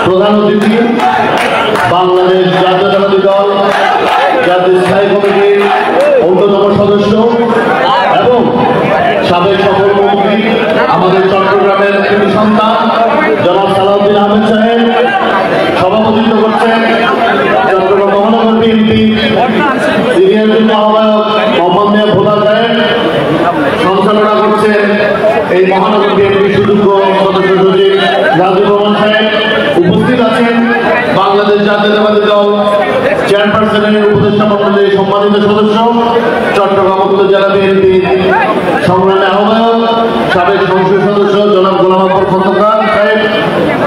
প্রধান অতিথি বাংলাদেশ জাতীয়তাবাদী দল জাতীয় স্থায়ী কমিটির অন্যতম সদস্য এবং সাবেক সফল মন্ত্রী আমাদের চট্টগ্রামের তিনি সন্তান জনাব সালাউদ্দিন আহমেদ সাহেব সভাপতিত্ব করছেন। চট্টগ্রাম মহানগর বিএনপি সিনিয়র যুগ্ম আহ্বায়ক মোহাম্মদ মিয়া ভোলা সাহেব সঞ্চালনা করছেন এই মহানগর বিএনপি সুযোগ্য সদস্য সচিব রাজীব রহমান সাহেব। উপস্থিত আছেন বাংলাদেশ জাতীয়তাবাদী দল চেয়ারপারসনের উপদেষ্টা মণ্ডলীর সম্মানিত সদস্য চট্টগ্রাম উত্তর জেলা বিএনপি সংগ্রামী আহ্বায়ক সাবেক সংসদ সদস্য জনাব গোলাম আকবর খন্দকার সাহেব।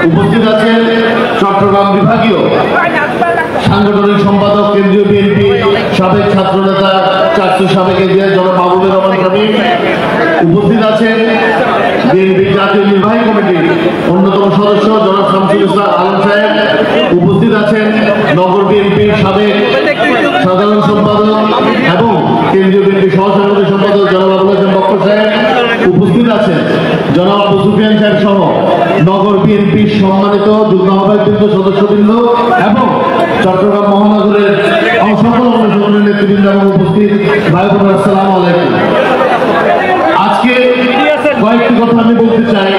উপস্থিত আছেন চট্টগ্রাম বিভাগীয় সাংগঠনিক সম্পাদক কেন্দ্রীয় বিএনপি সাবেক ছাত্রনেতা চারশো সাবেক এজিআর জনাব মাহবুবুর রহমান সাহেব। উপস্থিত আছেন বিএনপি জাতীয় নির্বাহী কমিটির অন্যতম সদস্য জনাব শামসুল ইসলাম আলম সাহেব। উপস্থিত আছেন নগর বিএনপির সাবেক সাধারণ সম্পাদক এবং কেন্দ্রীয় বিএনপি সহ সাংগঠনিক সম্পাদক জনাব আবুল হাসান বক্কর সাহেব। উপস্থিত আছেন জনাব আবু সুফিয়ান সাহেব সহ নগর বিএনপির সম্মানিত যুগ্ম আহ্বায়কবৃন্দ সদস্যবৃন্দ এবং চট্টগ্রাম মহানগরের সকল সংগঠনের নেতৃবৃন্দ এবং উপস্থিত ভাই বোনেরা আসসালামু আলাইকুম। আজকে কয়েকটি কথা আমি বলতে চাই,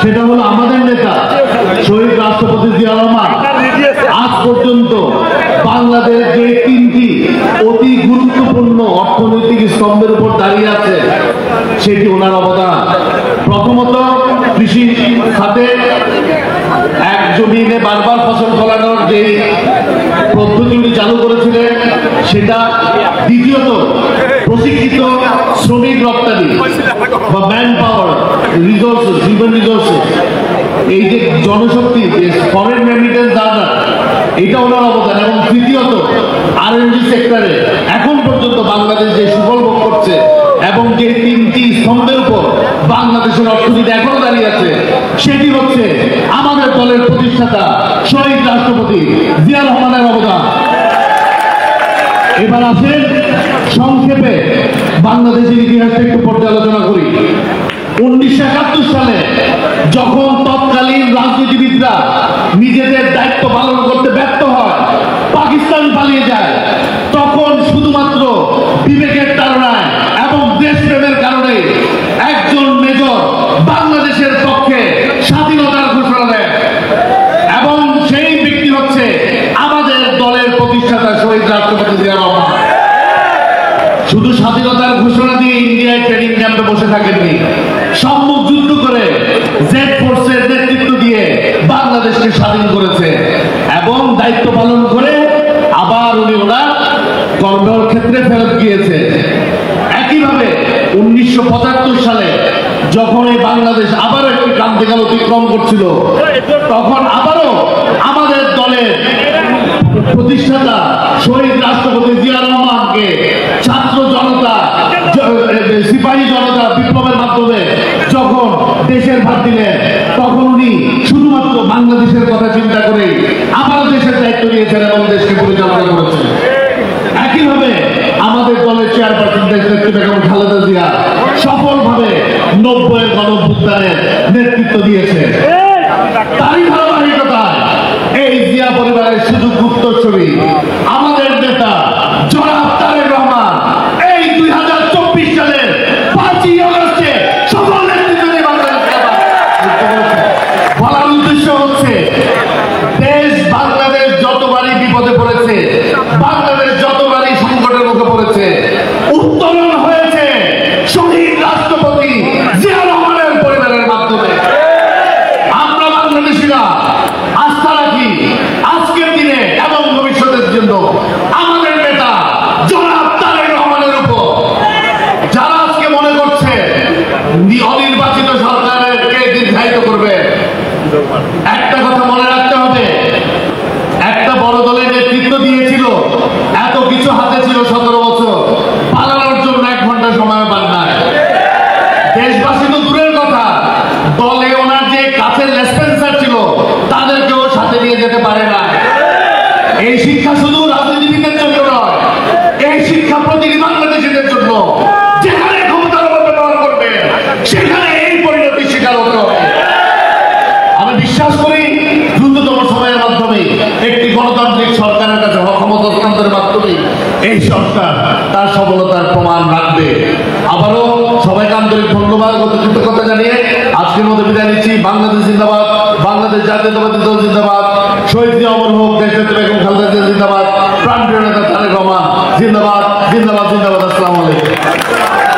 সেটা হলো আমাদের নেতা শহীদ রাষ্ট্রপতি জিয়া রহমান আজ পর্যন্ত বাংলাদেশ যে তিনটি অতি গুরুত্বপূর্ণ অর্থনৈতিক স্তম্ভের উপর দাঁড়িয়ে আছে সেটি ওনার অবদান। প্রথমত কৃষি খাতে এক জমিনে বারবার ফসল ফলানোর যে পদ্ধতি উনি চালু করেছিলেন সেটা। দ্বিতীয়ত প্রশিক্ষিত শ্রমিক রপ্তানি বা man power resources, human resources, এই যে জনশক্তি ফরেন রেমিটেন্স দাদা, এটা ওনার অবদান। এবং তৃতীয়ত R&D সেক্টরে এখন পর্যন্ত বাংলাদেশ যে সুফল ভোগ করছে এবং যে তিনটি স্তম্ভের উপর বাংলাদেশের অর্থনীতি এখনো দাঁড়িয়ে আছে সেটি হচ্ছে আমাদের দলের প্রতিষ্ঠাতা শহীদ রাষ্ট্রপতি জিয়া রহমানের অবদান। এবার আসেন সংক্ষেপে বাংলাদেশের ইতিহাসটা একটু পর্যালোচনা করি। 1971 সালে যখন তৎকালীন রাজনীতিবিদরা নিজেদের দায়িত্ব পালন করতে ব্যর্থ হয়, পাকিস্তান পালিয়ে যায়, তখন শুধুমাত্র বিবেকের তাড়নায় এবং দেশপ্রেমের কারণে একজন মেজর বাংলাদেশের পক্ষে স্বাধীনতার ঘোষণা দেয় এবং সেই ব্যক্তি হচ্ছে আমাদের দলের প্রতিষ্ঠাতা শহীদ রাষ্ট্রপতি জিয়া রহমান। শুধু স্বাধীনতার ঘোষণা দিয়ে ইন্ডিয়ায় ট্রেনিং ক্যাম্পে বসে থাকেননি, সম্মুখ যুদ্ধ করে জেড ফোর্সের নেতৃত্ব দিয়ে বাংলাদেশকে স্বাধীন করেছে এবং দায়িত্ব পালন করে আবার উনি ওনার কর্মক্ষেত্রে ফেরত গিয়েছে। একইভাবে 1975 সালে যখন এই বাংলাদেশ আবারও একটি ক্রান্তিকাল অতিক্রম করছিল, তখন আবারও আমাদের দলের প্রতিষ্ঠাতা শহীদ রাষ্ট্রপতি জিয়া রহমানকে ছাত্র জনতা, সিপাহী জনতা বিপ্লবের মাধ্যমে যখন দেশের ভার দিলেন, তখন উনি শুধুমাত্র বাংলাদেশের কথা চিন্তা করে আবার দেশের দায়িত্ব নিয়েছেন এবং দেশকে পরিচালনা করেছেন। একইভাবে আমাদের দলের চেয়ারপারসন দেশনেত্রী বেগম খালেদা জিয়া সফলভাবে 90-এর গণঅভ্যুত্থানের নেতৃত্ব দিয়েছে। তারই ধারাবাহিকতায় এই জিয়া পরিবারের শুধু গুপ্তছবি আমাদের নেতা জনাব তারেক রহমান এই 2024 সালের 5ই আগস্টে সফল নেতৃত্ব দিয়ে বাংলাদেশকে বলার উদ্দেশ্য হচ্ছে দেশ বাংলাদেশ যতবারই বিপদে পড়েছে, বাংলাদেশ যতবারই সংকটের মুখে পড়েছে, উত্তরণ হয়েছে শহীদ রাষ্ট্রপতি জিয়া রহমানের পরিবারের মাধ্যমে। আমরা বাংলাদেশিরা আস্থা রাখি আজকের দিনে এবং ভবিষ্যতের জন্য আমাদের নেতা জনাব তারেক রহমানের উপর। যারা আজকে মনে করছে অনির্বাচিত সরকারকে দীর্ঘায়িত করবে, একটা কথা মনে রাখতে হবে, একটা বড় দলের নেতৃত্ব দিয়েছিল, এত কিছু হাতে ছিল, 17 বছর পালানোর জন্য 1 ঘন্টা সময় পান নাই। দেশবাসী তো দূরের কথা, দলে ওনার যে কাছের রেসপেন্সার ছিল তাদেরকেও সাথে নিয়ে যেতে পারে না। এই শিক্ষা শুধু রাজনীতিবিদদের জন্য নয়, এই শিক্ষা প্রতিটি বাংলাদেশিদের জন্য। যেখানে ক্ষমতার অপব্যবহার করবে সেখানে এই পরিণতি শিকার হতে হবে। আমি বিশ্বাস করি দ্রুততম এই সরকার তার সফলতার প্রমাণ রাখবে। আবারও সবাইকে আন্তরিক ধন্যবাদ ও কৃতজ্ঞতা জানিয়ে আজকের মতো বিদায় নিচ্ছি। বাংলাদেশ জিন্দাবাদ, বাংলাদেশ জাতীয়তাবাদী দল জিন্দাবাদ, শহীদ জিয়া অমর হোক, দেশনেত্রী বেগম খালেদা জিয়া জিন্দাবাদ, প্রাণপ্রিয় নেতা তারেক রহমান জিন্দাবাদ, জিন্দাবাদ, জিন্দাবাদ। আসসালামু আলাইকুম।